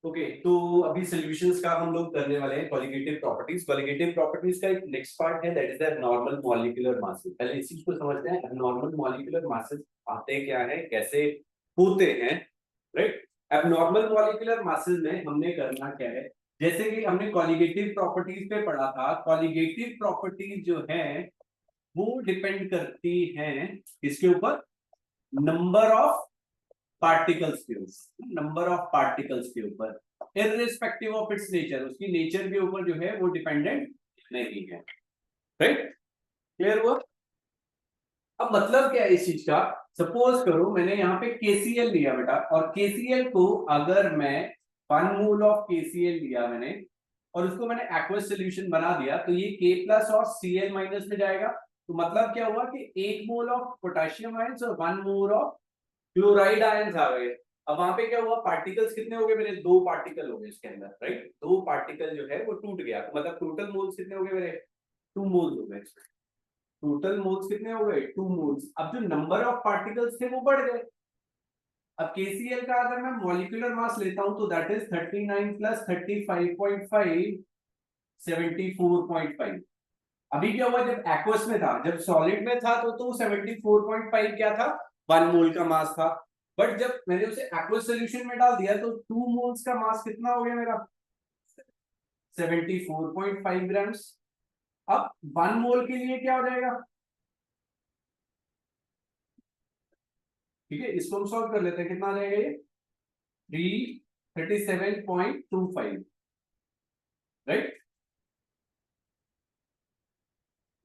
Okay तो अभी solutions का हम लोग करने वाले हैं कॉलिगेटिव प्रॉपर्टीज। कॉलिगेटिव प्रॉपर्टीज का एक नेक्स्ट पार्ट है that is the abnormal molecular masses. पहले इस चीज को समझते हैं, एब्नॉर्मल मॉलिक्यूलर मासेस आते क्या है, कैसे होते हैं, राइट। एब्नॉर्मल मॉलिक्यूलर मासेस में हमने करना क्या है, जैसे कि हमने कॉलिगेटिव प्रॉपर्टीज पे पढ़ा था। कॉलिगेटिव प्रॉपर्टीज जो है वो डिपेंड करती हैं इसके ऊपर, नंबर ऑफ पार्टिकल्स के ऊपर, नंबर ऑफ पार्टिकल्स के ऊपर, इररिस्पेक्टिव ऑफ इट्स नेचर, उसकी नेचर के ऊपर जो है वो डिपेंडेंट नहीं है, राइट। क्लियर हुआ? अब मतलब क्या है इस चीज का, सपोज करो मैंने यहाँ पे KCl लिया बेटा, और KCl को अगर मैं 1 मोल ऑफ KCl लिया मैंने और उसको मैंने एक्वस सोल्यूशन बना दिया, तो ये K प्लस और Cl माइनस में जाएगा। तो मतलब क्या हुआ कि 1 मोल ऑफ पोटेशियम आयंस और 1 मोल ऑफ क्लोराइड आयंस आ गए। अब वहां पे क्या हुआ, पार्टिकल्स कितने हो गए मेरे, 2 पार्टिकल हो गए इसके अंदर, राइट। 2 पार्टिकल जो है वो टूट गया, तो मतलब टोटल मोल्स कितने हो गए मेरे, 2 मोल्स हो गए। टोटल मोल्स कितने हो गए, 2 मोल्स। अब जो नंबर ऑफ पार्टिकल्स थे वो बढ़ गए। अब KCl का अगर मैं मॉलिक्यूलर मास लेता हूं तो दैट इज 39 प्लस 35.5 74.5। अभी क्या हुआ, जब एक्वस में था, जब सॉलिड में था तो 74.5 क्या था, 1 मोल का मास था। बट जब मैंने उसे एक्वस सॉल्यूशन में डाल दिया तो 2 मोल्स का मास कितना हो गया मेरा, 74.5 ग्राम्स। अब 1 मोल के लिए क्या हो जाएगा, ठीक है, इसको हम सॉल्व कर लेते हैं, कितना आ जाएगा ये 37.25, राइट।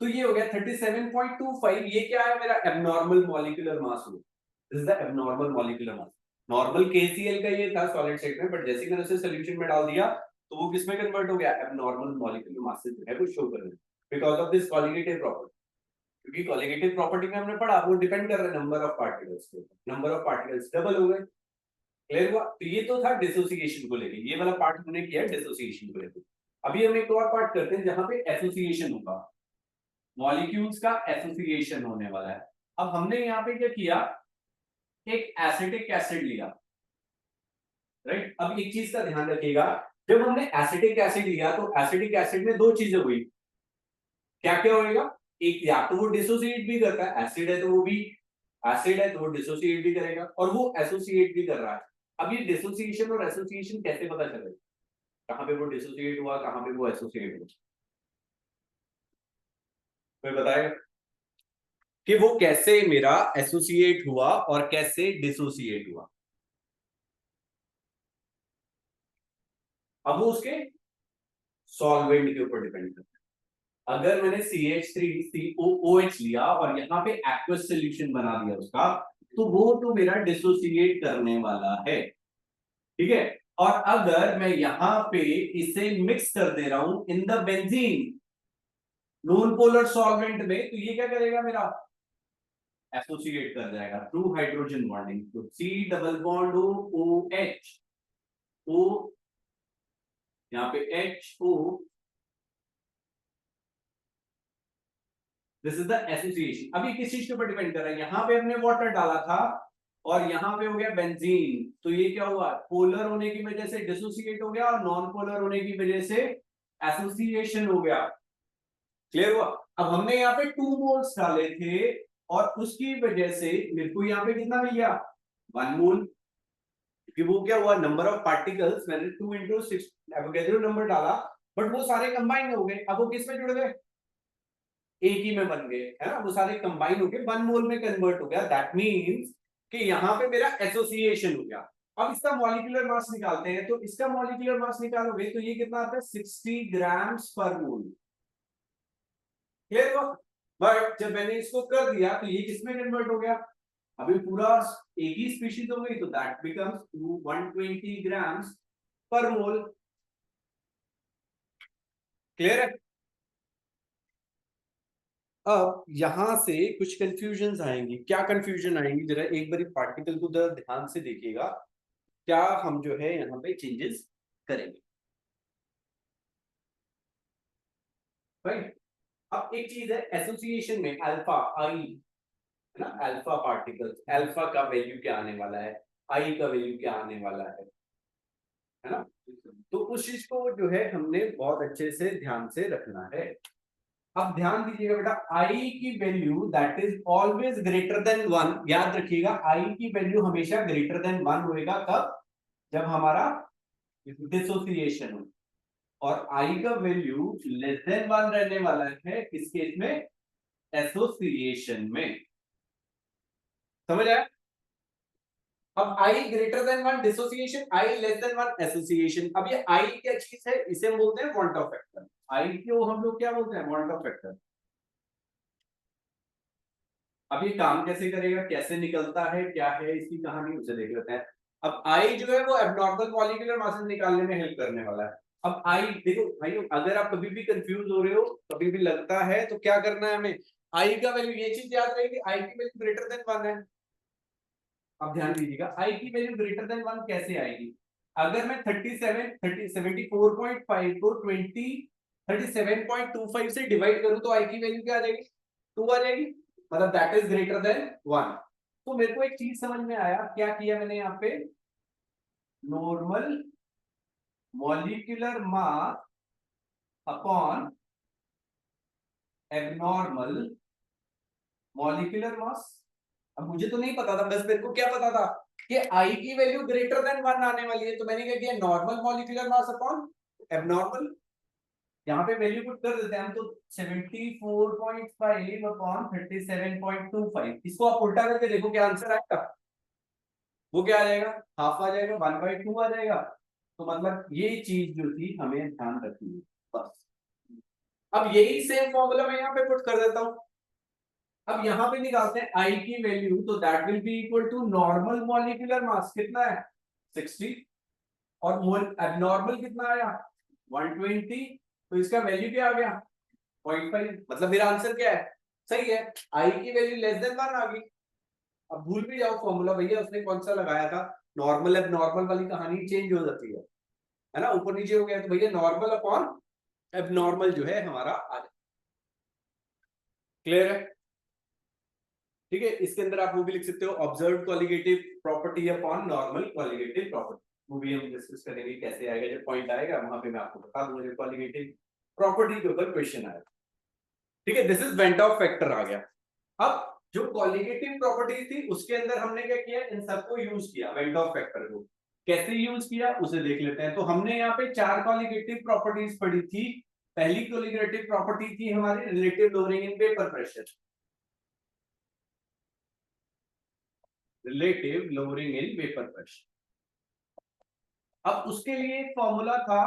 तो ये हो गया 37.25। ये क्या है मेरा एब्नॉर्मल मॉलिक्यूलर मास हो, this is the abnormal molecular mass. Normal KCl का ये था सॉलिड स्टेट में, बट जैसे ही मैंने उसे सॉल्यूशन में डाल दिया तो वो किसमें कन्वर्ट हो गया, एब्नॉर्मल मॉलिक्यूलर मास जो है वो शो कर रहे हैं, because of this colligative property. क्योंकि कॉलिगेटिव प्रॉपर्टी में हमने पढ़ा वो डिपेंड कर रहा है नंबर ऑफ पार्टिकल्स के ऊपर, नंबर ऑफ पार्टिकल्स डबल हो गए। क्लियर हुआ? तो ये तो था डिसोसिएशन को लेके, ये वाला पार्ट हमने किया डिसोसिएशन को लेके। अभी हम एक और पार्ट करते हैं जहां पे एसोसिएशन होगा, मॉलिक्यूल्स का एसोसिएशन होने वाला है। अब हमने यहाँ पे क्या किया, एक एसिटिक एसिड लिया, राइट। अब एक चीज का ध्यान रखिएगा, जब हमने एसिटिक एसिड लिया तो एसिटिक एसिड में 2 चीजें हुई। क्या क्या होएगा, एक या तो वो डिसोसिएट भी करता है, एसिड है तो वो भी, एसिड है तो वो डिसोसिएट भी करेगा, और वो एसोसिएट भी कर रहा है। अब ये डिसोसिएशन और एसोसिएशन कैसे पता चलेगा, कहां पे वो डिसोसिएट हुआ, कहां पे वो एसोसिएट हुआ, कोई बताएगा कि वो कैसे मेरा एसोसिएट हुआ और कैसे डिसोसिएट हुआ। अब वो उसके सॉल्वेंट के ऊपर डिपेंड करता है। अगर मैंने CH3COOH लिया और यहाँ पे एक्वस सॉल्यूशन बना दिया उसका, तो वो तो मेरा डिसोसिएट करने वाला है, ठीक है। और अगर मैं यहाँ पे इसे मिक्स कर दे रहा हूं in the benzene non polar solvent में, तो ये क्या करेगा मेरा, एसोसिएट कर जाएगा थ्रू हाइड्रोजन बॉन्डिंग। तो C double bond OH, O यहाँ पे HO, this is the association. अभी किस चीज के ऊपर डिपेंड कर रहा है, यहाँ पे हमने वाटर डाला था और यहाँ पे हो गया बेंजीन, तो ये क्या हुआ, पोलर होने की वजह से डिसोसिएट हो गया और नॉन पोलर होने की वजह से एसोसिएशन हो गया। क्लियर हुआ? अब हमने यहाँ पे 2 मोल्स डाले थे और उसकी वजह से मेरे को यहाँ पे कितना मिल गया, 1 मोल। क्योंकि वो क्या हुआ, नंबर ऑफ पार्टिकल्स मैंने 2 into 6 एवोगैड्रो नंबर डाला, बट वो सारे कंबाइन हो गए। अब वो किस में जुड़ गए, एक ही में बन गए, है ना, वो सारे कंबाइन हो गए, 1 मोल में कन्वर्ट हो गया। दैट मींस कि यहाँ पे मेरा एसोसिएशन हो गया। अब इसका मॉलिक्यूलर मास निकालते हैं, तो इसका मॉलिक्यूलर मास निकालोगे तो ये कितना आता है, 60 ग्राम्स पर मोल। क्लियर हुआ? बट जब मैंने इसको कर दिया तो ये किसमें कन्वर्ट हो गया, अभी पूरा एक ही स्पीशीज हो गई, तो दैट बिकम्स 120 ग्राम्स पर मोल। क्लियर है? अब यहां से कुछ कंफ्यूजन आएंगी, क्या कंफ्यूजन आएंगी, जरा एक बार पार्टिकल को जरा ध्यान से देखिएगा, क्या हम जो है यहाँ पे चेंजेस करेंगे, राइट। अब एक चीज है एसोसिएशन में अल्फा आई, है ना, अल्फा पार्टिकल्स, अल्फा का वैल्यू क्या आने वाला है, आई का वैल्यू क्या आने वाला है। है ना। तो उस चीज को जो है हमने बहुत अच्छे से ध्यान से रखना है। अब ध्यान दीजिएगा बेटा, आई की value that is always greater than one, याद रखिएगा आई की वैल्यू हमेशा ग्रेटर देन वन होएगा, कब? जब हमारा डिसोसिएशन हो। और आई का वैल्यू लेस देन वन रहने वाला है इस केस में एसोसिएशन में। समझ आया? अब आई ग्रेटर देन वन डिसोसिएशन, आई लेस देन वन एसोसिएशन। अब ये आई क्या चीज है? इसे हम बोलते हैं वॉन्ट ऑफ फैक्टर। आई को हम लोग क्या बोलते हैं? Want of factor. अब ये काम कैसे करेगा, कैसे निकलता है, क्या है इसकी कहानी, उसे देख लेते हैं। अब आई जो है वो एब्नॉर्मल मॉलिक्यूलर मासेस निकालने में हेल्प करने वाला है। अब आई देखो भाई, अगर आप कभी भी कंफ्यूज हो रहे हो, कभी भी लगता है, तो क्या करना है हमें? आई का वैल्यू, ये चीज याद रहेगी, आई की वैल्यू ग्रेटर देन वन है। अब ध्यान दीजिएगा, आई की वैल्यू ग्रेटर देन वन कैसे आएगी? अगर मैं 74.5 को 37.25 से डिवाइड करूं तो आई की वैल्यू क्या आ जाएगी? 2 आ जाएगी, मतलब that is greater than one. तो मेरे को एक चीज समझ में आया, क्या किया मैंने यहाँ पे? Normal molecular mass upon abnormal molecular mass. अब मुझे तो नहीं पता था, बस मेरे को क्या पता था कि आई की वैल्यू ग्रेटर देन वन आने वाली है, तो मैंने क्या किया? Normal molecular mass upon abnormal. यहाँ पे वैल्यू पुट कर देते हैं हम, तो 74.5 अपॉन 37.25। इसको आप उल्टा करके देखो क्या आंसर आएगा। वो क्या आ जाएगा? हाफ आ जाएगा, 1/2 आ जाएगा। तो मतलब ये चीज जो थी हमें ध्यान रखनी है बस। अब यही सेम फॉर्मूला मैं यहाँ पे पुट कर देता हूँ। अब यहाँ पे निकालते हैं आई की वैल्यू, तो that will be equal to normal molecular mass कितना है? 60। और एबनॉर्मल कितना आया? 120। तो इसका वैल्यू क्या आ गया? 0.5। मतलब मेरा आंसर क्या है? सही है, आई की वैल्यू लेस देन वन आ गई। अब भूल भी जाओ फॉर्मूला, भैया उसने कौन सा लगाया था। नॉर्मल अब नॉर्मल वाली कहानी चेंज हो जाती है ना, ऊपर नीचे हो गया, तो भैया नॉर्मल अपॉन एबनॉर्मल जो है हमारा आ जाए। क्लियर है? ठीक है, इसके अंदर आप वो भी लिख सकते हो, observe colligative property upon normal colligative property. वो भी हम डिस्कस करेंगे कैसे आएगा, जब पॉइंट आएगा वहां पे मैं आपको बता दूंगा कॉलिगेटिव प्रॉपर्टी के ऊपर क्वेश्चन आएगा। ठीक है, this is van't factor आ गया। अब जो कॉलिगेटिव प्रॉपर्टी थी उसके अंदर हमने क्या किया? इन सबको यूज किया, वेंट ऑफ फैक्टर को कैसे यूज किया उसे देख लेते हैं। तो हमने यहाँ पे 4 कॉलिगेटिव प्रॉपर्टीज पढ़ी थी। पहली कॉलिगेटिव प्रॉपर्टी थी हमारी relative lowering in vapour pressure, relative lowering in vapour pressure. अब उसके लिए एक फॉर्मूला था,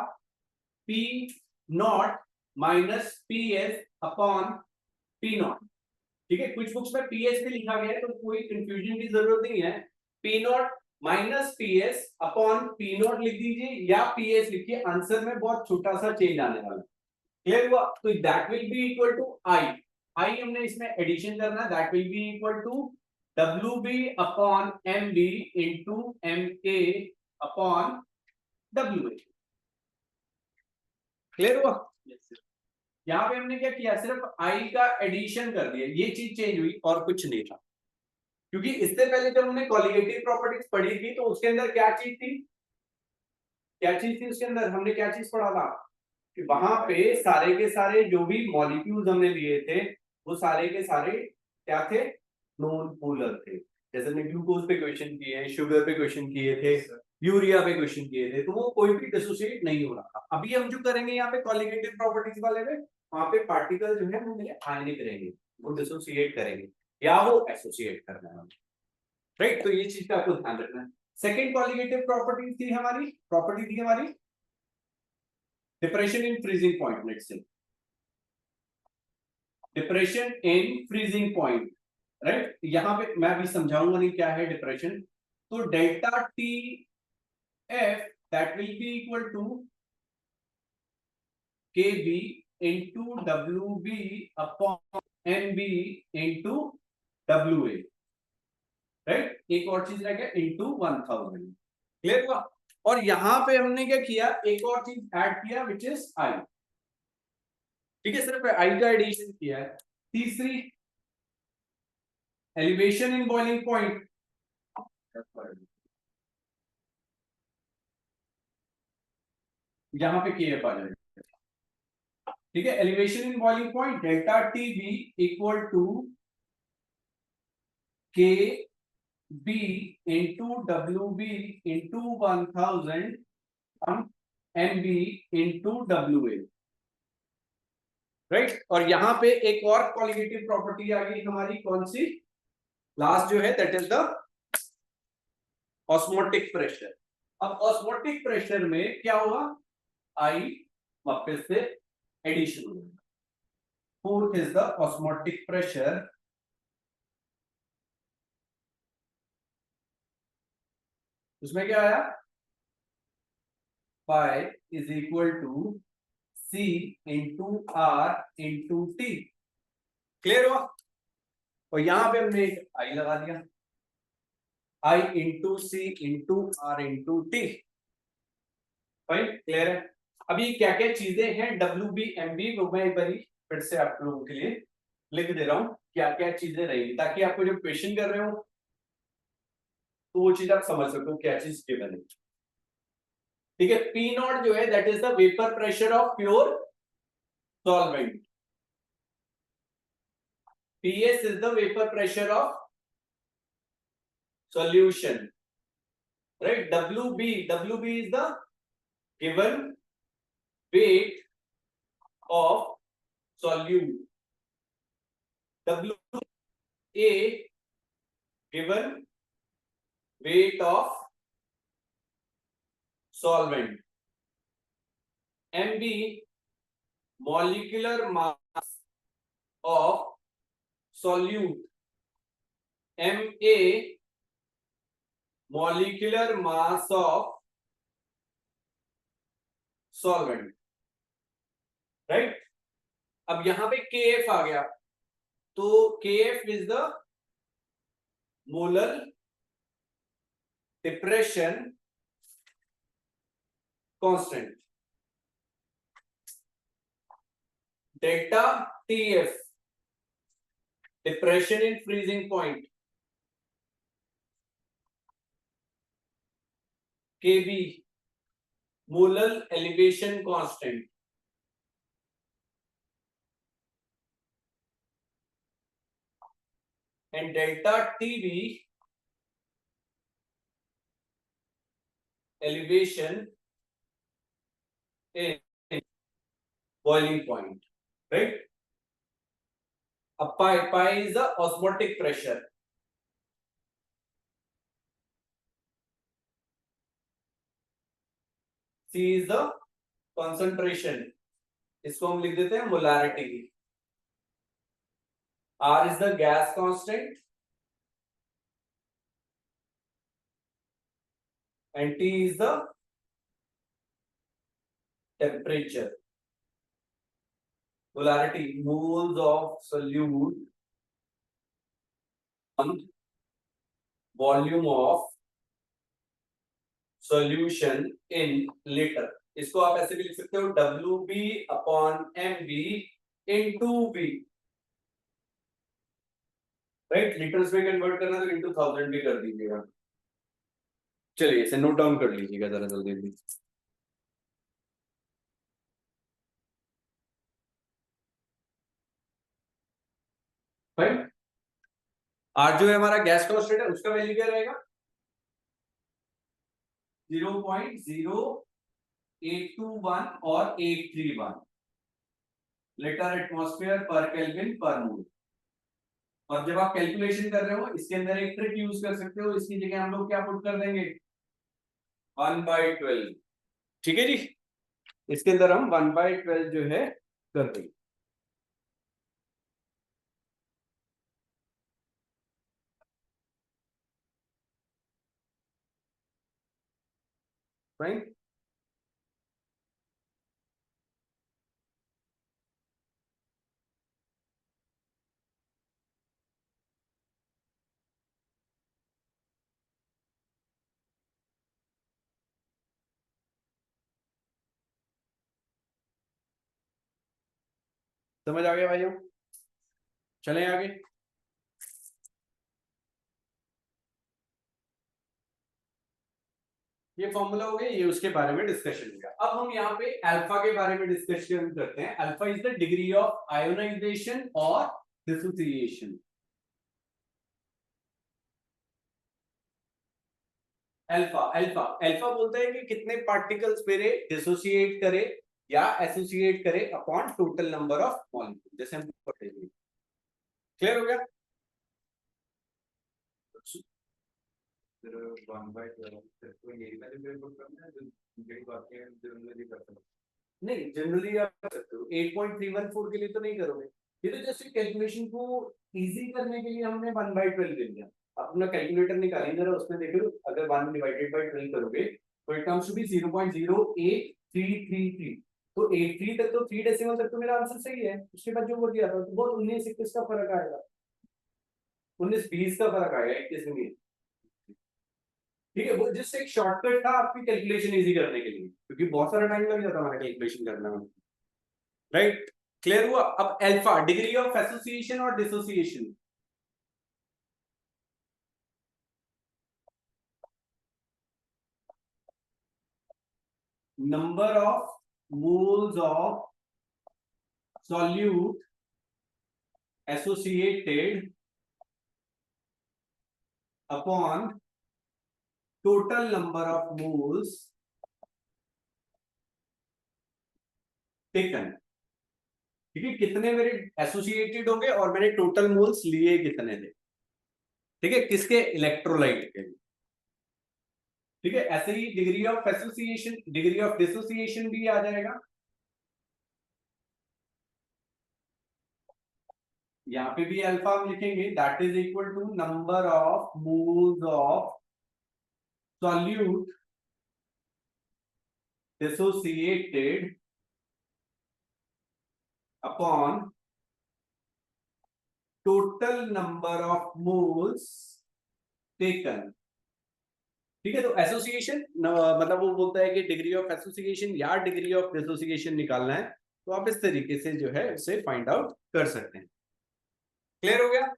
P not minus P S upon P not. ठीक है, कुछ बुक्स में पीएस भी लिखा गया है, तो कोई कंफ्यूजन की जरूरत नहीं है। P not minus PS upon P not लिख दीजिए, या पीएस लिखिए, आंसर में बहुत छोटा सा चेंज आने वाला है। क्लियर हुआ? तो that will be equal to i, i हमने इसमें एडिशन करना है, that will be equal to W B upon M B into M A upon W A. Clear हुआ? यहाँ पे हमने क्या किया? सिर्फ आई का एडिशन कर दिया, ये चीज चेंज हुई और कुछ नहीं था। क्योंकि इससे पहले जब हमने कॉलिगेटिव प्रॉपर्टीज पढ़ी थी तो उसके अंदर क्या चीज थी? क्या चीज थी उसके अंदर? हमने क्या चीज पढ़ा था कि वहां पे सारे के सारे जो भी मॉलिक्यूल्स हमने लिए थे वो सारे के सारे क्या थे? नॉन पोलर थे। जैसे हमने ग्लूकोज पे क्वेश्चन किए, शुगर पे क्वेश्चन किए थे, यूरिया पे क्वेश्चन किए थे, तो वो कोई भी डिसोसिएट नहीं हो रहा था। अभी हम जो करेंगे यहाँ पे कॉलिगेटिव प्रॉपर्टीज वाले में, वहां पे पार्टिकल जो है वो आयनिक रहेंगे, वो डिसोसिएट करेंगे या वो एसोसिएट करने वाले। राइट, तो ये चीज का आपको ध्यान रखना है। सेकेंड कॉलिगेटिव प्रॉपर्टी थी हमारी depression in freezing point. Let's say depression in freezing point, right. यहां पे मैं अभी समझाऊंगा नहीं क्या है डिप्रेशन। तो delta T F that will be equal to K B into W B upon M B into W A. Right, एक और चीज रह गया इंटू 1000। क्लियर हुआ? और यहां पे हमने क्या किया? एक और चीज ऐड किया विच इज आई। ठीक है, सिर्फ आई का एडिशन किया है। तीसरी, एलिवेशन इन बॉइलिंग पॉइंट। यहाँ पे के एफ आ जाएगा। ठीक है, elevation in boiling point delta T B equal to K B into W B into 1000 M B into W A, right. और यहां पे एक और क्वालिटेटिव प्रॉपर्टी आ गई हमारी, कौन सी, लास्ट जो है, that is the osmotic pressure. अब ऑस्मोटिक प्रेशर में क्या हुआ, आई वापस से एडिशन हो गया। Fourth is the osmotic pressure, उसमें क्या आया, pi is equal to C into R into T. Clear हुआ। और यहां पे हमने एक आई लगा दिया, i into C into R into T. Fine, clear है। अभी क्या क्या चीजें हैं डब्ल्यू बी एम बी, वो मैं एक बार फिर से आप लोगों के लिए लिख दे रहा हूं, क्या क्या चीजें रहेंगी, ताकि आपको जब क्वेश्चन कर रहे हो तो वो चीज आप समझ सको क्या चीज गिवन है। ठीक है, पी नॉट जो है that is the vapour pressure of pure solvent, PS is the vapour pressure of solution, right? WB is the given weight of solute, WA given weight of solvent, MB molecular mass of solute, MA molecular mass of solvent, right? अब यहां पे KF आ गया, तो KF is the molar depression constant, delta TF depression in freezing point, KB molar elevation constant, and delta TB elevation in boiling point, right? Pi is the osmotic pressure, C is the concentration, इसको हम लिख देते हैं molarity, R is the gas constant, and T is the temperature. Molarity, moles of solute on volume of solution in liter. इसको आप ऐसे भी लिख सकते हो WB upon MB into B, right. Litres में कन्वर्ट करना तो इंटू 1000 भी कर दीजिएगा। चलिए इसे नोट डाउन कर लीजिएगा जरा जल्दी। फाइन, आर जो है हमारा गैस कांस्टेंट है, उसका वैल्यू क्या रहेगा, 0.0821 और 831 लीटर एटमॉस्फेयर पर केल्विन पर मोल। और जब आप कैलकुलेशन कर रहे हो इसके अंदर एक ट्रिक यूज कर सकते हो, इसकी जगह हम लोग क्या पुट कर देंगे, 1/12। ठीक है जी, इसके अंदर हम 1/12 जो है कर देंगे। राइट, समझ आ गया भाइयों, चलें आगे। ये फॉर्मूला हो गया, ये उसके बारे में डिस्कशन हो गया। अब हम यहाँ पे अल्फा के बारे में डिस्कशन करते हैं। Alpha is the degree of ionisation और डिसोसिएशन। अल्फा अल्फा अल्फा बोलता है कि कितने पार्टिकल्स मेरे डिसोसिएट करे या एसोसिएट करे upon total number of molecule, जैसे हम पढ़ेंगे। क्लियर हो गया? फिर 1/12 तो यही वाले मेरे को करना है जो यही बातें हैं जनरली करते हैं। नहीं, जनरली आप कर सकते हो, 8.314 के लिए तो नहीं करोगे। ये तो जैसे कैलकुलेशन को इजी करने के लिए हमने 1/12 ले लिया। आप अपना कैलकुलेटर निकालेंगे जरा, उसमें देखो अगर 1 डिवाइडेड बाय 12 करोगे तो इट कम्स टू बी 0.08333। तो 83 तक तो 3 डेसिमल तक तो मेरा आंसर सही है। उसके बाद जो वो दिया था तो बहुत 19-21 का फर्क आएगा, 19-20 का फर्क आएगा, 21 में नहीं। ठीक है, वो जिससे एक शॉर्टकट था आपकी कैलकुलेशन इजी करने के लिए, क्योंकि बहुत सारा टाइम लग जाता हमारा कैलकुलेशन करने में। राइट, क्लियर हुआ? अब अल्फा डिग्री ऑफ एसोसिएशन और dissociation. Number of moles of solute associated upon total number of moles taken. ठीक है, कितने मेरे एसोसिएटेड हो गए और मैंने टोटल मोल्स लिए कितने थे। ठीक है, किसके? इलेक्ट्रोलाइट के। ठीक है, ऐसे ही degree of association, degree of dissociation भी आ जाएगा। यहाँ पे भी अल्फा हम लिखेंगे, that is equal to number of moles of solute dissociated upon total number of moles taken. ठीक है, तो एसोसिएशन मतलब वो बोलता है कि डिग्री ऑफ एसोसिएशन या डिग्री ऑफ डिसोसिएशन निकालना है, तो आप इस तरीके से जो है उसे फाइंड आउट कर सकते हैं। क्लियर हो गया?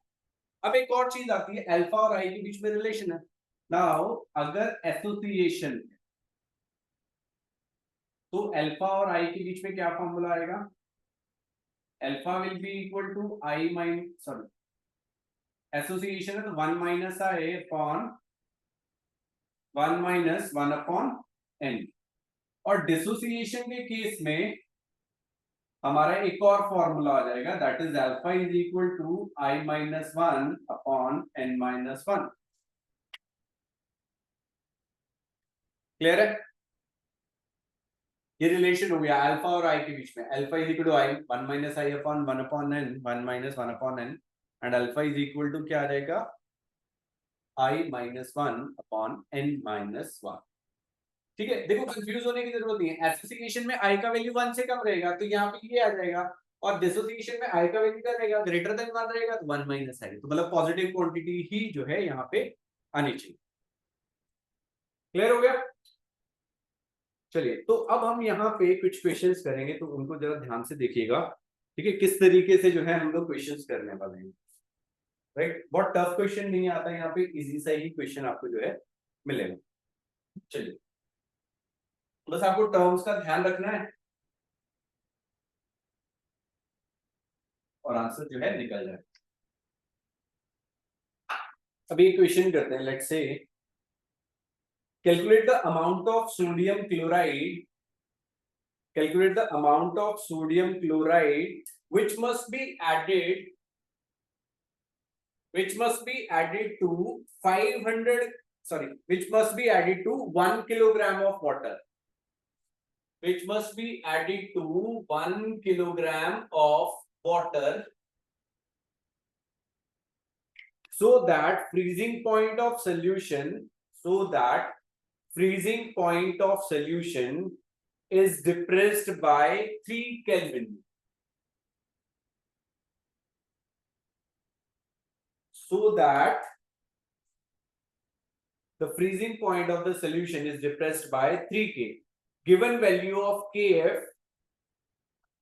अब एक और चीज आती है, अल्फा और आई के बीच में रिलेशन है। नाउ अगर एसोसिएशन, तो अल्फा और आई के बीच में क्या फॉर्मूला आएगा? Alpha will be equal to I mine sorry, association है तो 1 माइनस आई अपॉन 1 अपॉन एन। और डिसोसिएशन के केस में हमारा एक और फॉर्मूला आ जाएगा, that is alpha is equal to I minus 1 upon N minus 1। Clear है? ये रिलेशन हो गया अल्फा और आई के बीच में। Alpha is equal to I 1 minus I upon 1 upon N, 1 minus 1 upon N, and alpha is equal to क्या आ जाएगा? I minus 1 upon N minus 1। ठीक है, देखो कंफ्यूज होने की जरूरत नहीं है। एसोसिएशन में आई का वैल्यू 1 से कम रहेगा तो यहाँ पे ये आ जाएगा, और डिसोसिएशन में आई का वैल्यू क्या रहेगा? ग्रेटर देन 1 रहेगा तो 1 माइनस आई, तो मतलब पॉजिटिव क्वांटिटी ही जो है यहाँ पे आनी चाहिए। क्लियर हो गया? चलिए, तो अब हम यहाँ पे कुछ क्वेश्चंस करेंगे, तो उनको जरा ध्यान से देखिएगा। ठीक है, किस तरीके से जो है हम लोग क्वेश्चंस करने वाले हैं। राइट, बहुत टफ क्वेश्चन नहीं आता है यहाँ पे, इजी सा ही क्वेश्चन आपको जो है मिलेगा। चलिए, बस आपको टर्म्स का ध्यान रखना है और आंसर जो है निकल जाए। अभी क्वेश्चन करते हैं, let's say calculate the amount of sodium chloride, calculate the amount of sodium chloride which must be added, which must be added to 500, sorry, which must be added to 1 kilogram of water, which must be added to 1 kilogram of water, so that freezing point of solution, so that freezing point of solution is depressed by 3 Kelvin, so that the freezing point of the solution is depressed by 3K. Given value of Kf,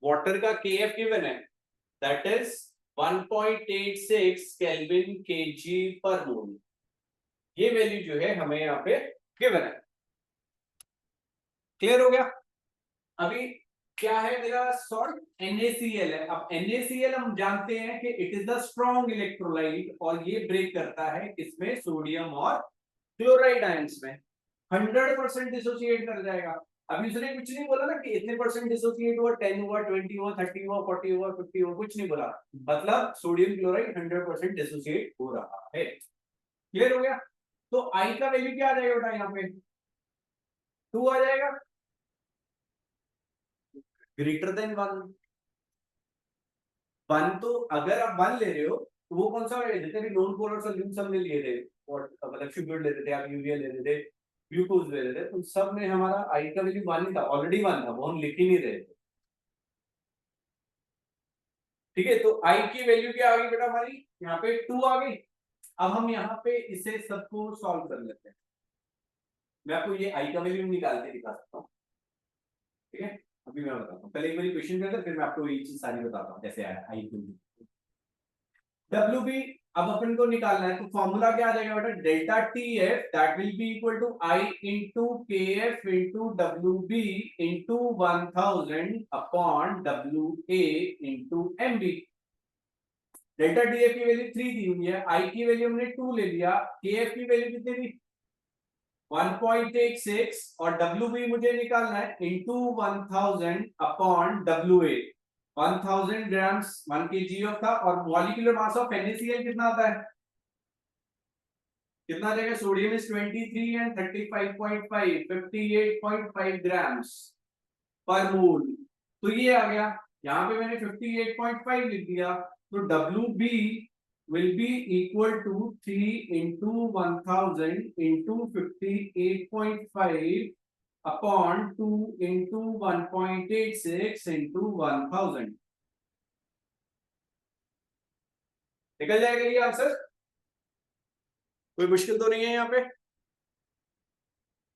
water का Kf given है, that is 1.86 Kelvin kg per mole. ये value जो है हमें यहाँ पे given है। Clear हो गया। अभी क्या है मेरा सॉल्ट NaCl है। अब NaCl हम जानते हैं कि it is the strong electrolyte और ये ब्रेक करता है किसमें, सोडियम और क्लोराइड आयंस में। 100% डिसोसिएट कर जाएगा। अभी उसने कुछ नहीं बोला ना कि इतने परसेंट डिसोसिएट हुआ, 10 हुआ, 20 हुआ, 30 हुआ, 40 हुआ, 50 हुआ, कुछ नहीं बोला। मतलब सोडियम क्लोराइड 100% डिसोसिएट हो रहा है। क्लियर हो गया। तो आई का वैल्यू क्या आ जाएगा बेटा, यहाँ पे 2 आ जाएगा, ग्रेटर देन 1। 1 तो अगर आप 1 ले रहे हो तो वो कौन सा है, जितने भी नॉन पोलर सॉल्यूट्स हमने लिए थे, और मतलब शुगर ले रहे थे, आप यूरिया ले रहे थे, ग्लूकोज ले रहे थे, उन सब में हमारा आई का वैल्यू 1 ही था, ऑलरेडी 1 था, वो हम लिख ही नहीं रहे थे। ठीक है, तो आई की वैल्यू क्या आ गई बेटा हमारी, यहाँ पे 2 आ गई। अब हम यहाँ पे इसे सबको सॉल्व कर लेते हैं। मैं आपको ये आई का वैल्यू निकाल के दिखा सकता हूँ। ठीक है, अभी मैं बताता हूँ, पहले एक बार क्वेश्चन के अंदर, फिर मैं आपको ये चीज सारी बताता हूँ कैसे आया आई की। डब्ल्यू बी अब अपन को निकालना है, तो फॉर्मूला क्या आ जाएगा बेटा, delta T F that will be equal to I into K F into W B into 1000 upon W A into M B. Delta T F की वैल्यू 3 दी हुई है, आई की वैल्यू हमने 2 ले लिया, के एफ की वैल्यू कितनी थी 1.86, और डब्ल्यू बी मुझे निकालना है into 1000 upon W A. 1000 grams 1 kg of था, और मॉलिक्यूलर मास ऑफ NaCl कितना आता है, कितना आ जाएगा, सोडियम इज 23 एंड 35.5, 58.5 ग्राम्स पर मोल। तो ये आ गया, यहां पे मैंने 58.5 लिख दिया, तो W B will be equal to 3 into 1000 into 58.5 upon 2 into 1.86 into 1000। निकल जाएगा ये आंसर, कोई मुश्किल तो नहीं है यहाँ पे।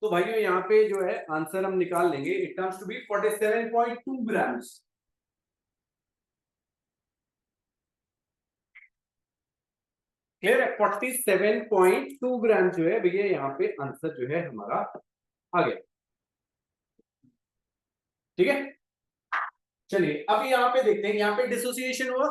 तो भाइयों यहाँ पे जो है आंसर हम निकाल लेंगे, it comes to be 47.2 grams. Clear है, 47.2 ग्राम जो है भैया यहाँ पे आंसर जो है हमारा आ गया। ठीक है, चलिए अब यहाँ पे देखते हैं, यहाँ पे डिसोसिएशन हुआ,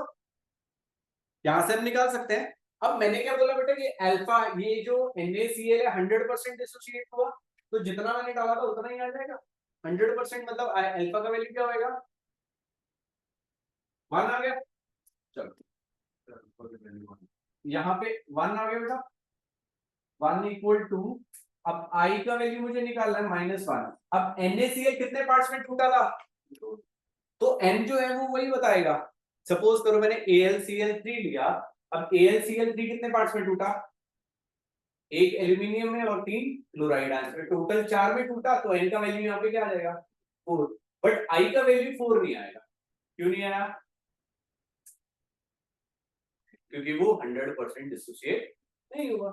यहां से हम निकाल सकते हैं। अब मैंने क्या बोला बेटा, ये अल्फा, ये जो NaCl है 100% डिसोसिएट हुआ, तो जितना मैंने डाला था उतना ही आ जाएगा। 100% मतलब अल्फा का वैल्यू क्या होगा, 1 आ गया। चलो यहाँ पे 1 आ गया बेटा, 1 इक्वल टू, अब आई का वैल्यू मुझे निकालना है -1। अब NaCl कितने पार्ट्स में टूटा था, तो n जो है वो वही बताएगा। सपोज करो मैंने AlCl3 लिया, अब AlCl3 कितने पार्ट्स में टूटा, एक एल्यूमिनियम में और 3 क्लोराइड आयंस में, टोटल 4 में टूटा, तो n का वैल्यू यहाँ पे क्या आ जाएगा 4। बट I का वैल्यू 4 नहीं आएगा, क्यों नहीं आया, क्योंकि वो 100% डिसोसिएट नहीं हुआ।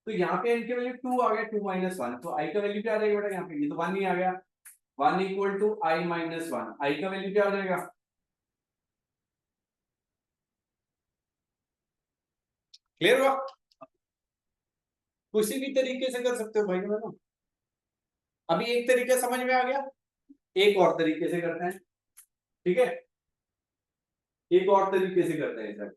तो यहाँ पे n की वैल्यू 2 आ गया, 2 - 1, तो I का वैल्यू क्या आ जाएगा बेटा, यहाँ पे ये तो 1 ही आ गया, 1 इक्वल टू I - 1, I का वैल्यू क्या आ जाएगा, क्लियर हुआ। किसी भी तरीके से कर सकते हो भाई बहनों। अभी एक तरीका समझ में आ गया, एक और तरीके से करते हैं। ठीक है, एक और तरीके से करते हैं सर।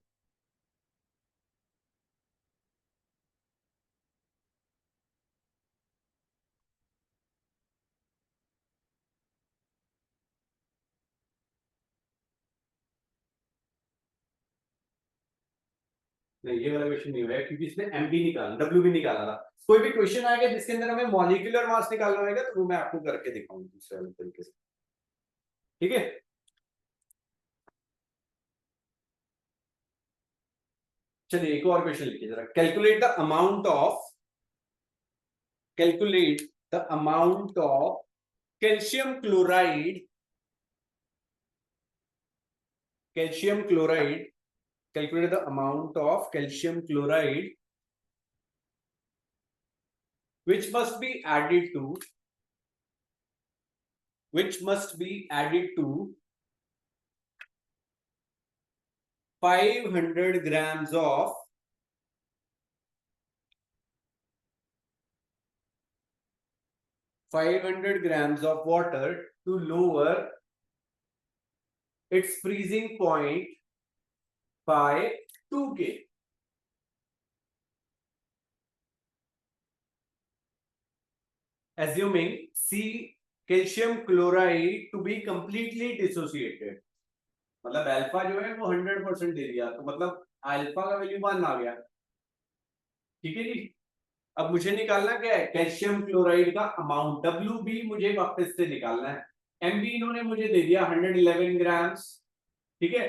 नहीं, ये वाला क्वेश्चन नहीं होगा क्योंकि इसमें एमबी निकालना, डब्ल्यू भी निकालना था। कोई भी क्वेश्चन आएगा जिसके अंदर हमें मॉलिक्यूलर मास निकालना होगा, तो वो मैं आपको करके दिखाऊंगा दूसरे वाले तरीके से। ठीक है, चलिए एक और क्वेश्चन लिखिए जरा, calculate the amount of calcium chloride, calcium chloride, calculate the amount of calcium chloride which must be added to, which must be added to 500 grams of 500 grams of water to lower its freezing point by 2K. Assuming C calcium chloride to be completely dissociated, मतलब alpha जो है वो 100% दे दिया, तो मतलब alpha का value 1 आ गया। ठीक है जी। अब मुझे निकालना क्या है, कैल्शियम क्लोराइड का अमाउंट, WB मुझे वापस से निकालना है। MB इन्होंने मुझे दे दिया 111 ग्राम्स। ठीक है,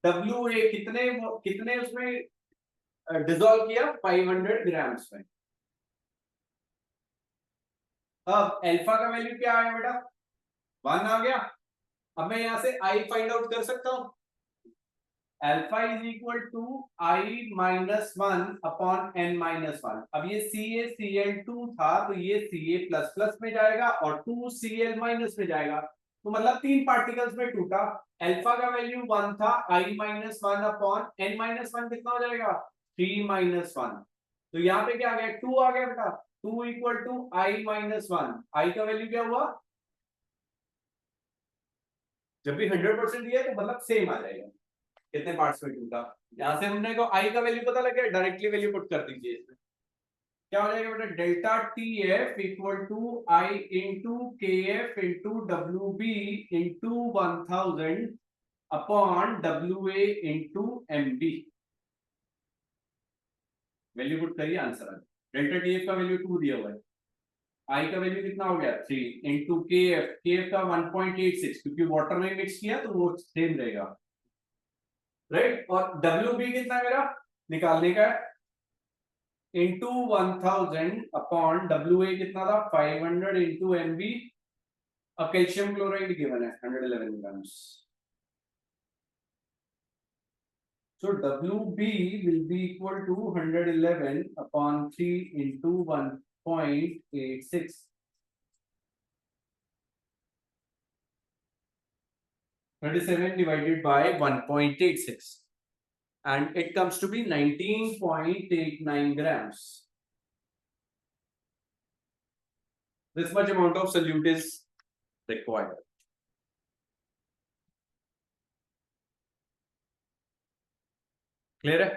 WA कितने कितने उसमें डिसॉल्व किया, 500 ग्राम्स में। अब अल्फा का वैल्यू क्या आया बेटा, 1 आ गया। अब मैं यहां से I फाइंड आउट कर सकता हूं। Alpha is equal to I minus 1 upon N minus 1। अब ये CaCl2 था, तो ये Ca प्लस प्लस में जाएगा और 2Cl माइनस में जाएगा, तो मतलब 3 पार्टिकल्स में टूटा। अल्फा का वैल्यू 1 था, I minus 1 upon N minus 1 कितना हो जाएगा, 3 माइनस 1। तो यहाँ पे क्या आ गया, 2 आ गया बेटा। 2 इक्वल टू I माइनस 1। आई का वैल्यू क्या हुआ, जब भी 100% दिया तो मतलब सेम आ जाएगा, कितने पार्ट्स में टूटा। यहां से हमने को आई का वैल्यू पता लग गया, डायरेक्टली वैल्यू पुट कर दीजिए इसमें। क्या हो जाएगा बेटा, delta TF equal to I into KF into WB into 1000 upon WA into MB। Value put करिए, आंसर आ गया। डेल्टा TF का वैल्यू 2 दिया हुआ है, आई का वैल्यू कितना हो गया 3 इंटू KF का 1.86, क्योंकि वाटर में मिक्स किया तो वो सेम रहेगा, राइट। और WB कितना मेरा निकालने का है, इंटू 1000 अपॉन WA कितना था 500 इंटू MB। अब कैल्शियम क्लोराइड गिवन है 111 grams, so WB will be equal to 111 upon 3 into 1.86, 37 divided by 1.86, and it comes to be 19.89 grams. This much amount of solute is required. Clear है?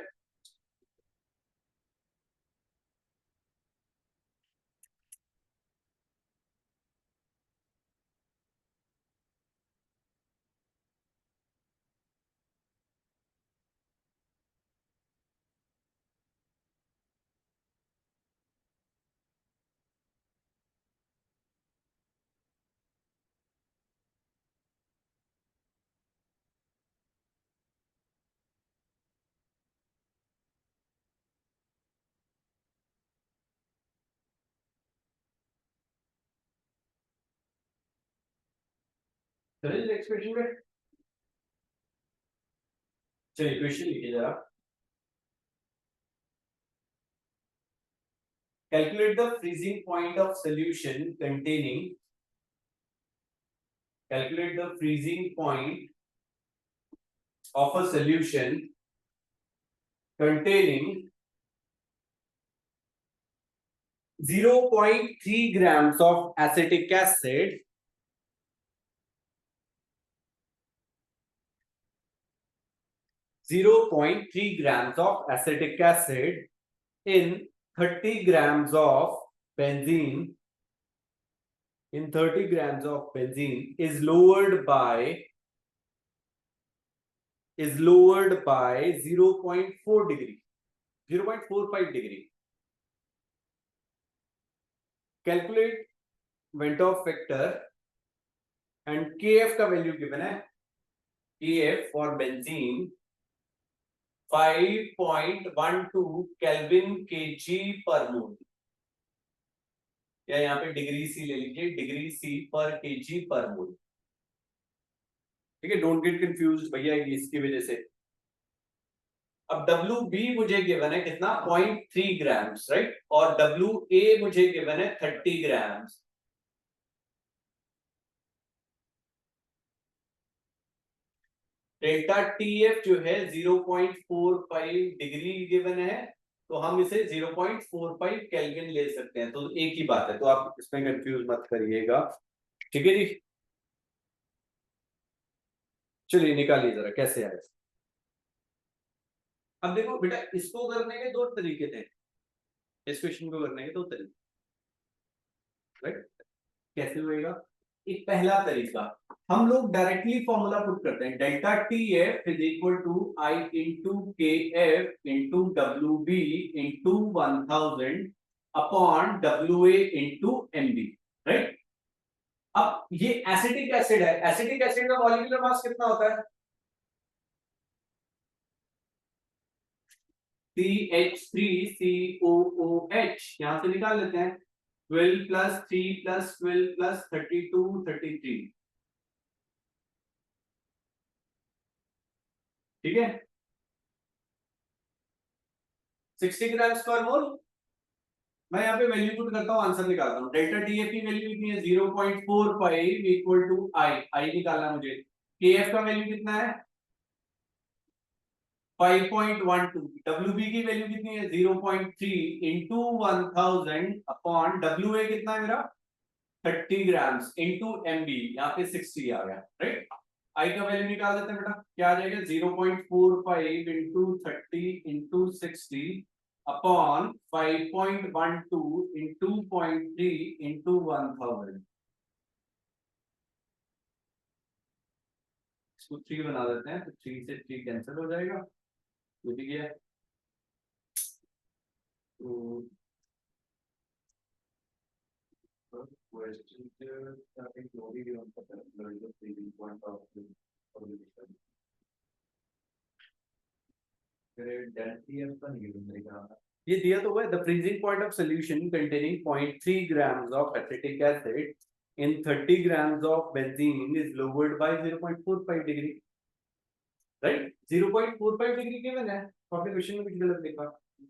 चलिए next question पे, चलिए question लिखिए जरा। Calculate the freezing point of solution containing, calculate the freezing point of a solution containing 0.3 grams of acetic acid, 0.3 grams of acetic acid in 30 grams of benzene, in 30 grams of benzene is lowered by 0.4 degree, 0.45 degree. Calculate Ventov factor and KF का value given है, KF for benzene 5.12 kelvin kg per mole, या यहाँ पे degree C ले लीजिए, degree C पर kg per mole। ठीक है, डोंट गेट कंफ्यूज्ड भैया इसकी वजह से। अब WB मुझे गिवन है कितना, 0.3 ग्राम्स, राइट, और WA मुझे गिवन है 30 ग्राम्स। डेल्टा TF जो है 0.45 डिग्री गिवन है, तो हम इसे 0.45 केल्विन ले सकते हैं, तो एक ही बात है, तो आप इसमें कंफ्यूज मत करिएगा, ठीक है जी। चलिए निकालिए जरा कैसे आए। अब देखो बेटा, इसको करने के दो तरीके थे, इस क्वेश्चन को करने के दो तरीके, राइट। कैसे होएगा? एक पहला तरीका, हम लोग डायरेक्टली फॉर्मूला पुट करते हैं, delta T F is equal to I into K F into W B into 1000 upon W A into M B, right. अब ये एसिटिक एसिड है, एसिटिक एसिड का मॉलिक्यूलर मास कितना होता है? CH3COOH, यहां से निकाल लेते हैं, 12 प्लस 3 प्लस 12 प्लस 32 33, ठीक है, 60 ग्राम स्क्वायर मोल। मैं यहाँ पे वैल्यू पुट करता हूँ, आंसर निकालता हूँ। डेल्टा टीएफ की वैल्यू कितनी है? 0.45 इक्वल टू आई, आई निकालना मुझे। केएफ का वैल्यू कितना है? 5.12। डब्ल्यूबी की वैल्यू कितनी है? 0.3 इंटू 1000 अपॉन डब्ल्यू ए कितना है मेरा? 30 ग्राम्स इंटू एमबी, यहाँ पे 60 आ गया, राइट। आई का वैल्यू निकाल देते हैं बेटा, क्या आ जाएगा? 0.45 into 30 into 60 upon 5.12 into 0.3 into 1000। इसको 3 बना देते हैं, तो 3 से 3 कैंसिल हो जाएगा, ये भी गया। तो क्वेश्चन starting theory भी हम पता है, the freezing point of the solution। फिर डेल्टा टीएफ का नहीं मिलेगा, ये दिया तो हुआ है, the freezing point of solution containing 0.3 grams of acetic acid in 30 grams of benzene is lowered by 0.45 degree, right. 0.45 degree given है, तो आपने क्वेश्चन में कुछ गलत लिखा।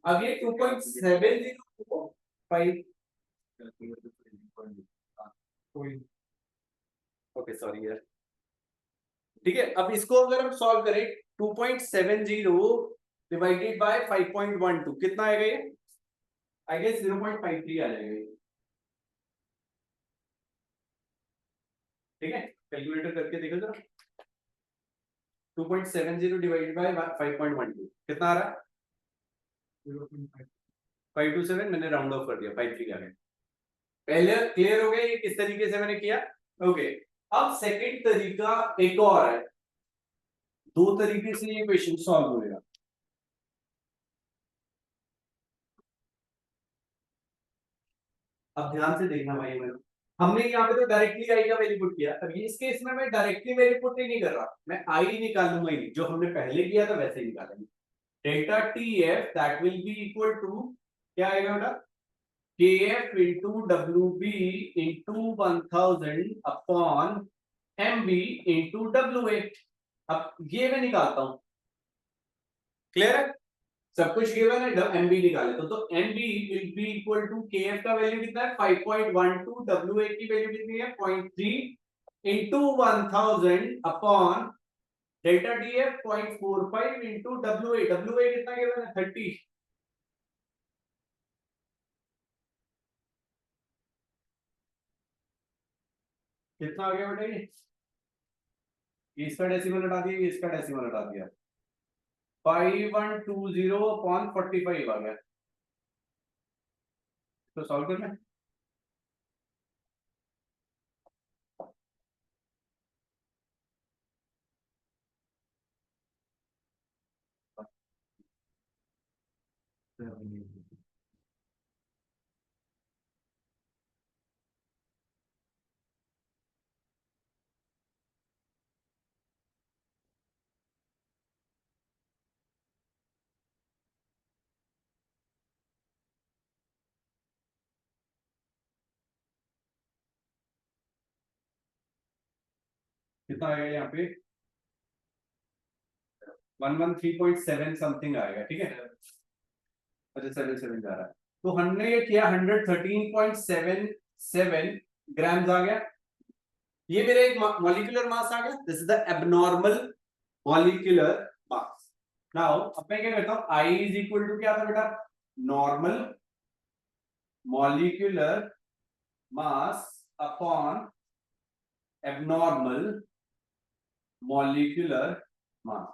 आगे 2.705, ओके सॉरी यार, ठीक है। अब इसको अगर हम सॉल्व करें, 2.70 डिवाइडेड बाय 5.12 कितना आएगा ये? आई गेस 0.53 आ जाएगा ये, ठीक है। कैलकुलेटर करके देखो जरा, 2.70 डिवाइडेड बाय 5.12 कितना आ रहा है? 527, मैंने राउंड ऑफ कर दिया, 53 आ गया। पहले क्लियर हो गया ये किस तरीके से मैंने किया, ओके। अब सेकंड तरीका एक और है, दो तरीके से ये क्वेश्चन सॉल्व होएगा। अब ध्यान से देखना भाई, मेरे हमने यहाँ पे तो डायरेक्टली आई का वैल्यू पुट किया, अब इस केस में मैं डायरेक्टली वैल्यू पुट ही नहीं कर रहा, मैं आई निकालूंगा ही नहीं, जो हमने पहले किया था वैसे ही निकालेंगे। Delta T F that will be equal to, क्या आएगा बेटा? K F into W B into 1000 upon M B into W A. अब ये मैं निकालता हूं, क्लियर है? सब कुछ गिवन है, एमबी निकाले तो MB will be equal to KF का वैल्यू कितना है? 5.12, डब्ल्यू ए की वैल्यू कितनी है? 0.3 into 1000 upon delta DF 0.45 into W A कितना गिवन है? 30। कितना आ गया बेटा ये? इसका डेसिमल हटा दिया, इसका डेसिमल हटा दिया, 5120 अपॉन 45 आ गया। तो सॉल्व करना है, कितना आएगा यहाँ पे? 113.7 समथिंग आएगा, ठीक है। अच्छा 77 जा रहा है, तो हमने ये किया 113.77 ग्राम्स आ गया, ये मेरा एक मॉलिक्यूलर मास आ गया, this is the abnormal molecular mass. Now अब मैं क्या करता हूं, I इज इक्वल टू क्या था बेटा? Normal molecular mass upon abnormal molecular mass.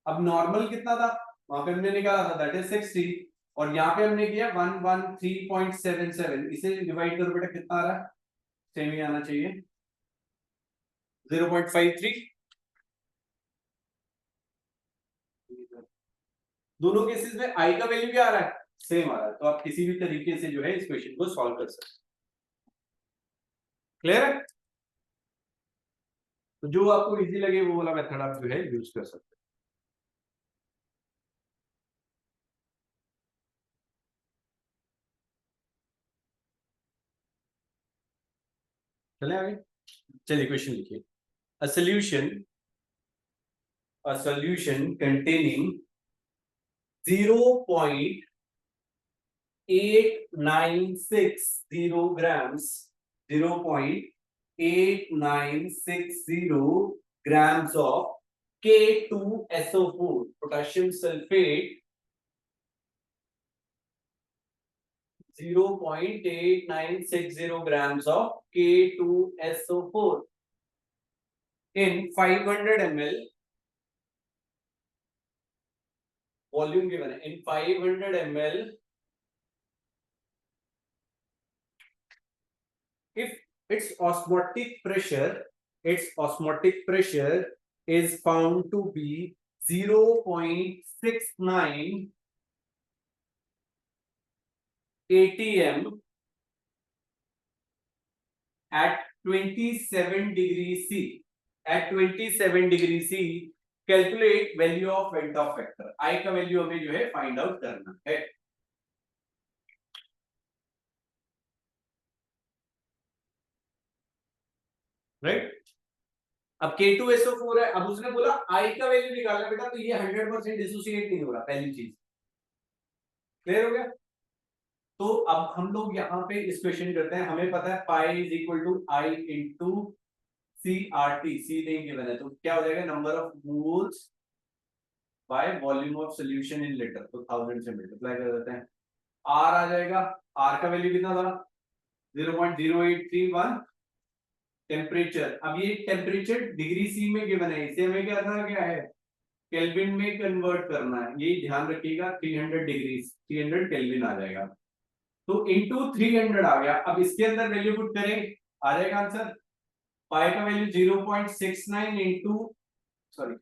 अब नॉर्मल कितना था वहां पे हमने निकाला था, दैट इज 60, और यहाँ पे हमने किया 113.77, इसे डिवाइड करो बेटा कितना आ रहा है, सेम ही आना चाहिए 0.53। दोनों केसेस में आई का वैल्यू क्या आ रहा है, सेम आ रहा है, तो आप किसी भी तरीके से जो है इस क्वेश्चन को सॉल्व कर सकते हैं। क्लियर है? तो जो आपको इजी लगे वो वाला मेथड आप जो है यूज कर सकते हैं। चले आगे, चलिए क्वेश्चन लिखिए। A solution containing 0.8960 grams, 0.8960 grams of K2SO4 potassium sulfate, 0.8960 grams of K2SO4 in 500 ml volume given है, in 500 ml if its osmotic pressure is found to be 0.69 atm at 27 degrees C. At 27 degrees C, calculate value of Ventov factor. I का value हमें जो है find out करना है, right? अब K2SO4 है, अब उसने बोला I का वैल्यू निकालना बेटा, तो ये 100% डिसोसिएट नहीं हो रहा, पहली चीज क्लियर हो गया। तो अब हम लोग यहाँ पे इस क्वेश्चन करते हैं, हमें पता है pi is equal to I into C R T, C नहीं गिवन है, तो क्या हो जाएगा, number of moles by volume of solution in litre, तो 1000 से मल्टीप्लाई कर देते हैं, आर आ जाएगा, आर का वैल्यू कितना था 0.0831, टेम्परेचर, अब ये टेम्परेचर डिग्री सी में गिवन है, इसे हमें क्या करना क्या है, केल्विन में कन्वर्ट करना है, ये ध्यान रखिएगा, 300 डिग्री 300 केल्विन आ जाएगा, तो इंटू 300 आ गया। अब इसके अंदर वैल्यू पुट करें, आ जाएगा आंसर, पाई का value 0.69 into sorry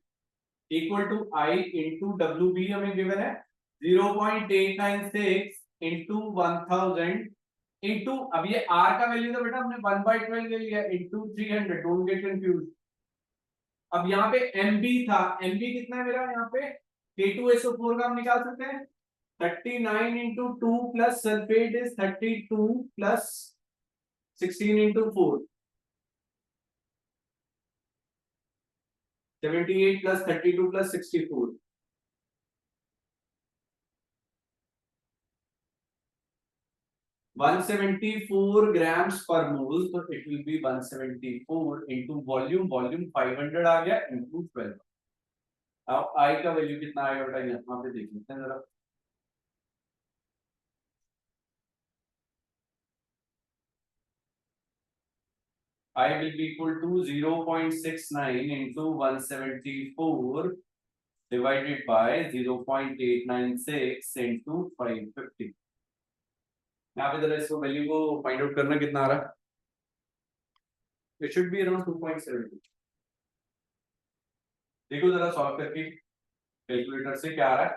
equal to I into W B हमें गिवन है 0.896 इंटू 1000 इंटू, अब ये आर का वैल्यू तो बेटा हमने 1/12 ले लिया इंटू 300, डोंट गेट कंफ्यूज। अब यहाँ पे एम बी था, एम बी कितना है मेरा यहाँ पे, K2SO4 का हम निकाल सकते हैं 39 into 2 plus sulphate is 32 plus 16 into 4 78 plus 32 plus 64 174 grams per mole, तो it will be 174 into volume, volume 500 आ गया into 12। अब I का वैल्यू कितना आएगा बेटा, यहाँ पे देख लेते हैं जरा, I will be equal to 0.69 into 174 divided by 0.896 into 550। यहाँ पे जरा इसको वैल्यू को फाइंड आउट करना कितना आ रहा है, इट शुड बी अराउंड 2.72। देखो जरा सॉल्व करके कैलकुलेटर से क्या आ रहा है,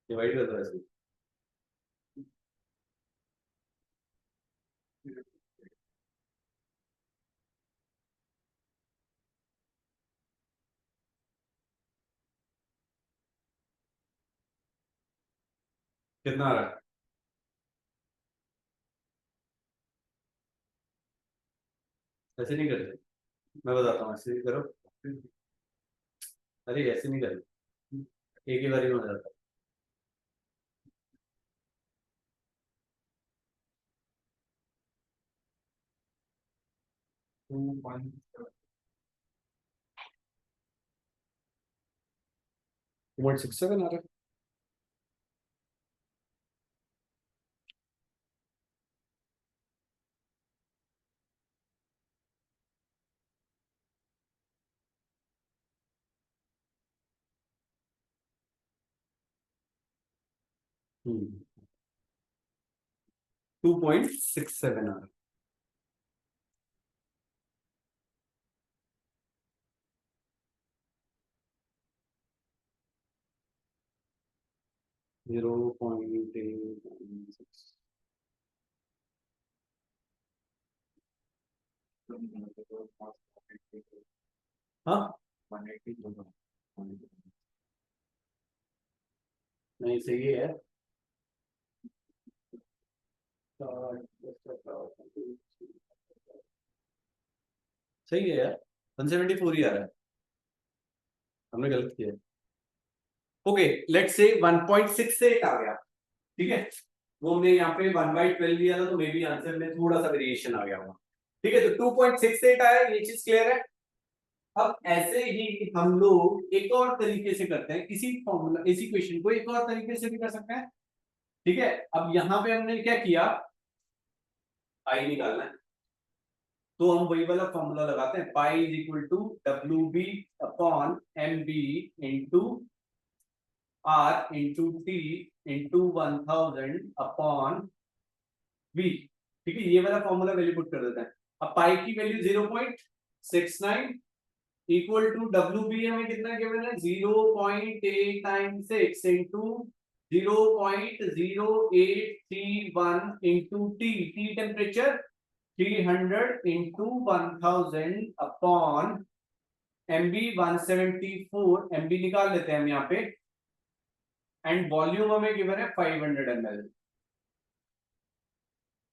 डिवाइड कर दो ऐसे, कितना आ रहा है, ऐसे नहीं करते, मैं बताता हूँ, ऐसे करो, अरे ऐसे नहीं करते, एक ही बारी में हो जाता है। 2.67 आ रहा है। हम्म, 2.67 आ रहा है। जीरो पॉइंट हाँ नहीं सही है। सही है यार, 174 ही आ रहा है, हमने गलत किया। ओके, लेट्स से 1.68 आ गया, ठीक है। वो हमने यहाँ पे 1/12 लिया था, तो मे बी आंसर में थोड़ा सा वेरिएशन आ गया होगा, ठीक है। तो 2.68 आया, ये चीज क्लियर है। अब ऐसे ही हम लोग एक और तरीके से करते हैं, इसी फॉर्मूला इसी क्वेश्चन को एक और तरीके से भी कर सकते हैं, ठीक है। अब यहाँ पे हमने क्या किया, आई निकालना है, तो हम वही वाला फॉर्मूला लगाते हैं, pi is equal to W B upon M B into R into T into 1000 upon V, ठीक है। ये वाला फॉर्मूला वैल्यू पुट कर देते हैं। अब पाई की value 0.69 equal to W B हमें कितना गिवन है, 0.896 into 0.0831 into T, T temperature 300 into 1000 upon MB 174, MB निकाल लेते हैं हम यहाँ पे, एंड वॉल्यूम हमें गिवन है 500 ml,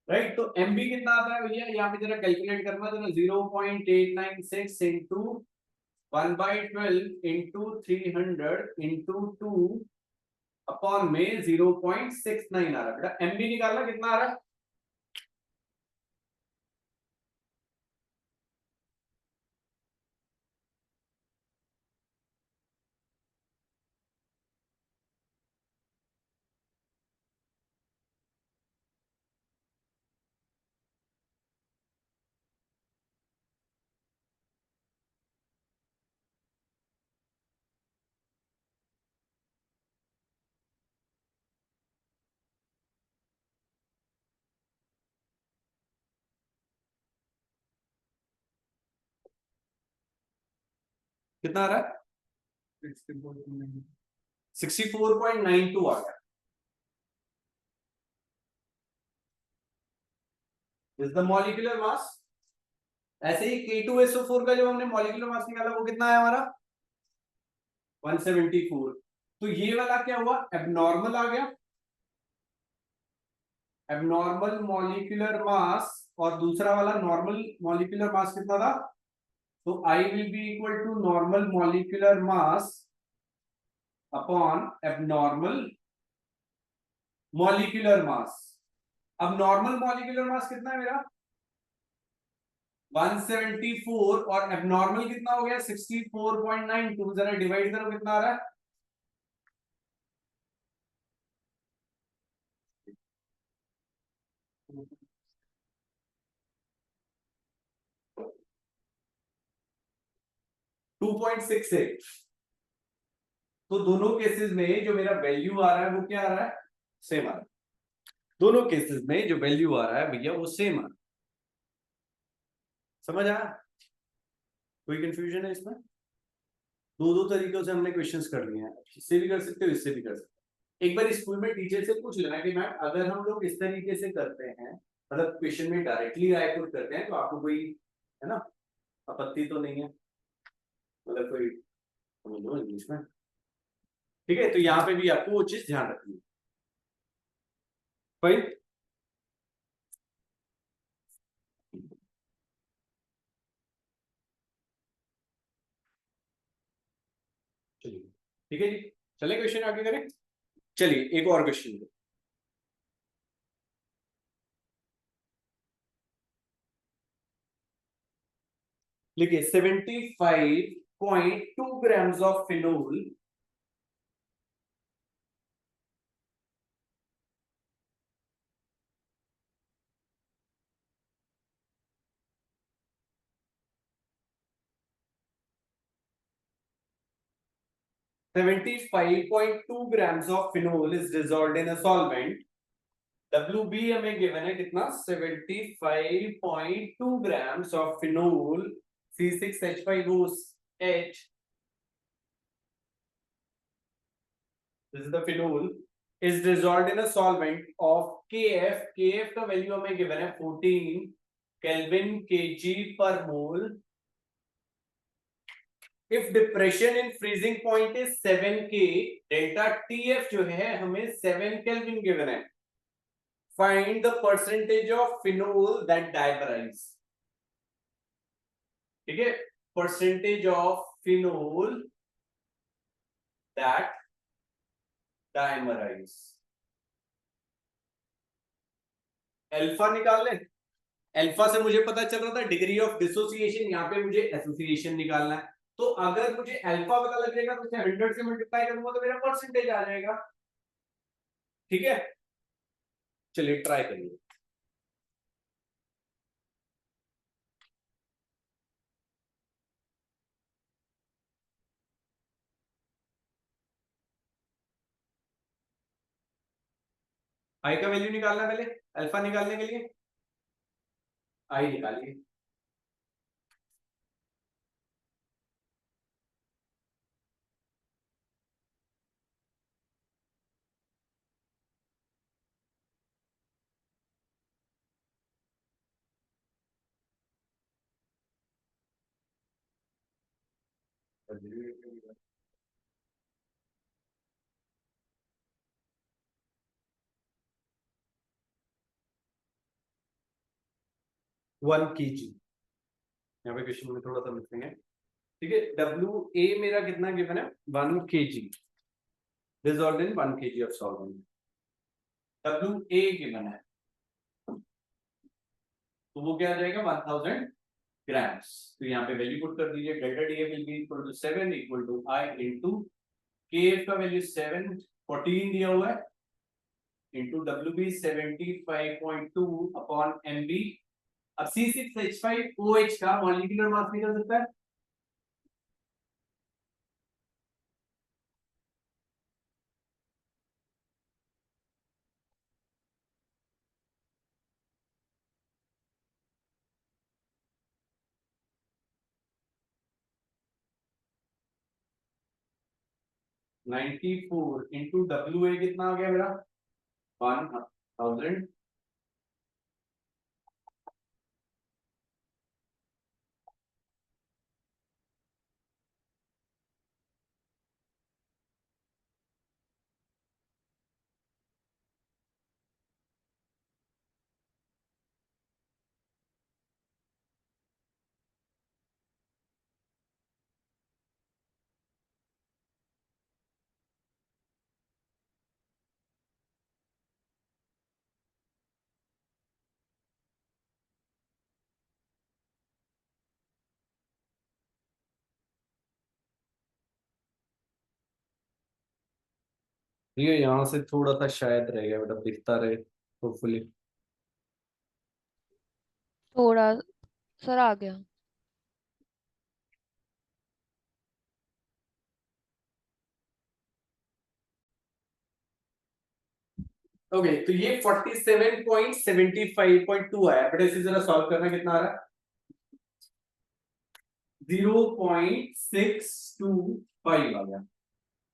राइट। तो एमबी कितना आता है भैया, यहाँ पे जरा कैलकुलेट करना, तो 0.896 इंटू 1/12 इंटू 300 इंटू 2 अपॉन में 0.69 आ रहा है। बेटा एमबी निकालना, कितना आ रहा है, कितना आ रहा है, 64.92 आ गया। Is the molecular mass. ऐसे ही K2SO4 का जब हमने मॉलिक्यूलर मास निकाला, वो कितना है हमारा, 174। तो ये वाला क्या हुआ, एबनॉर्मल आ गया, एबनॉर्मल मॉलिक्यूलर मास, और दूसरा वाला नॉर्मल मॉलिक्यूलर मास कितना था, तो I will be equal to normal molecular mass upon abnormal molecular mass. अब नॉर्मल मॉलिक्यूलर मास कितना है मेरा, 174, और एबनॉर्मल कितना हो गया 64.92, जरा डिवाइड करो कितना आ रहा है, 2.68। तो दोनों केसेस में जो मेरा वैल्यू आ रहा है वो क्या आ रहा है, सेम आ रहा है। दोनों केसेस में जो वैल्यू आ रहा है भैया वो सेम आ रहा है। समझ आया, कोई कंफ्यूजन है इसमें। दो दो तरीकों से हमने क्वेश्चंस कर लिए हैं, इससे भी कर सकते हो, इससे भी कर सकते हो। एक बार स्कूल में टीचर से पूछ लेना कि मैम अगर हम लोग इस तरीके से करते हैं, मतलब क्वेश्चन में डायरेक्टली राय पुट करते हैं, तो आपको कोई है ना आपत्ति तो नहीं है, मतलब कोई, समझ लो इंग्लिश में, ठीक है। तो यहाँ पे भी आपको वो चीज ध्यान रखनी है। फाइन, चलिए ठीक है जी, चले क्वेश्चन आगे करें। चलिए एक और क्वेश्चन, लिखिए 75.2 grams of phenol of phenol is dissolved in a solvent. WB हमें given है कितना 75.2 grams of phenol C6H5OH. This is the phenol is dissolved in a solvent of KF. KF का value हमें given है 14 Kelvin kg per mole. If depression in freezing point is 7K, delta TF जो है हमें 7 Kelvin given है. Find the percentage of phenol that dimerize. ठीक है, percentage of phenol that dimerize. Alpha निकाल लें. अल्फा से मुझे पता चल रहा था डिग्री ऑफ डिसोसिएशन, यहाँ पे मुझे एसोसिएशन निकालना है. तो अगर मुझे अल्फा पता लग जाएगा तो 100 से मल्टीप्लाई करूंगा तो मेरा परसेंटेज आ जाएगा. ठीक है, चलिए ट्राई करिए. आई का वैल्यू निकालना पहले, अल्फा निकालने के लिए आई निकालिए. One KG. यहाँ पे क्वेश्चन में थोड़ा सा मिसिंग है. ठीक है, डब्ल्यू ए मेरा कितना गिवन है 1 kg dissolved in 1 kg of solvent. W A given है तो वो क्या आ जाएगा 1000 ग्राम्स. तो यहाँ पे वैल्यू पुट कर दीजिए. Delta D will be equal to 7 equal to I into KF का वैल्यू 7 14 दिया हुआ है into W B 75.2 upon MB. अब C6H5OH का मॉलिक्यूलर मास निकल सकता है. Ninety four into W A कितना आ गया मेरा 1000. ये यहाँ से थोड़ा सा शायद रहेगा बेटा, दिखता रहे होपफुली. थोड़ा सर आ गया. ओके तो ये 47.75.2 आया बेटा. इसे जरा सॉल्व करना कितना आ रहा है 0.625 आ गया.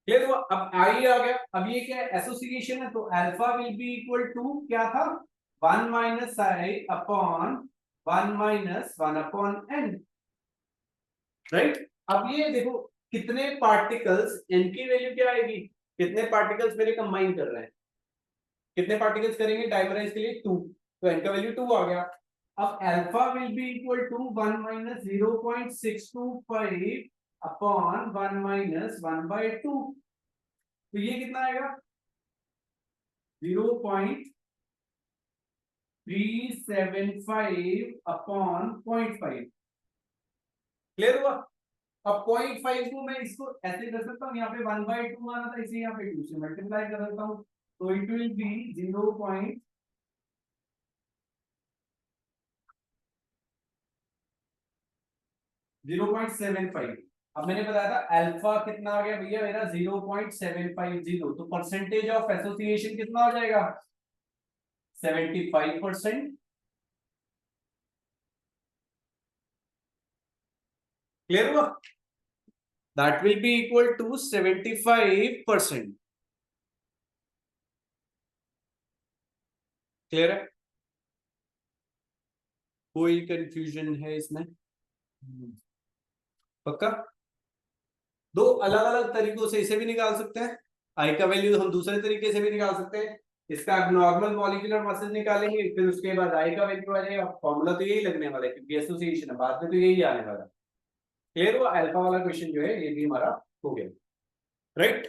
ये तो अब आई आ गया. अब ये क्या है एसोसिएशन है तो alpha will be equal to क्या था 1 माइनस आई upon 1 minus 1 upon n. Right. अब ये देखो कितने पार्टिकल्स, इनकी वैल्यू क्या आएगी, कितने पार्टिकल्स मेरे कंबाइन कर रहे हैं, कितने पार्टिकल्स करेंगे डाइमराइज के लिए 2. तो एन का वैल्यू 2 आ गया. अब alpha will be equal to 1 minus 0.625 upon 1 minus 1/2. तो ये कितना आएगा 0.375 अपॉन 0.5. क्लियर हुआ? अब 0.5 को मैं इसको ऐसे कर सकता हूँ, यहाँ पे 1/2 आना था, इसे यहाँ पे 2 से मल्टीप्लाई कर सकता हूँ, तो इट विल बी 0.75। अब मैंने बताया था अल्फा कितना आ गया भैया मेरा 0.750, तो परसेंटेज ऑफ एसोसिएशन कितना हो जाएगा 75%। क्लियर हुआ? That will be equal to 75%। Clear है? कोई कंफ्यूजन है इसमें? पक्का? दो अलग अलग तरीकों से इसे भी निकाल सकते हैं, आई का वैल्यू हम दूसरे तरीके से भी निकाल सकते हैं। इसका नॉर्मल मॉलिक्यूलर मासेस निकालेंगे, फिर उसके बाद आई का वैल्यू आ जाएगा। फॉर्मूला तो यही लगने वाला है क्योंकि एसोसिएशन है, बाद में तो यही आने वाला है। क्लियर हुआ? अल्फा वाला क्वेश्चन जो है ये भी हमारा हो गया। Right,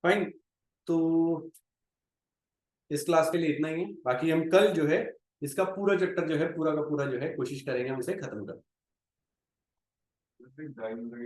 fine. तो इस क्लास के लिए इतना ही है, बाकी हम कल जो है इसका पूरा चैप्टर जो है पूरा का पूरा जो है कोशिश करेंगे हम इसे खत्म कर।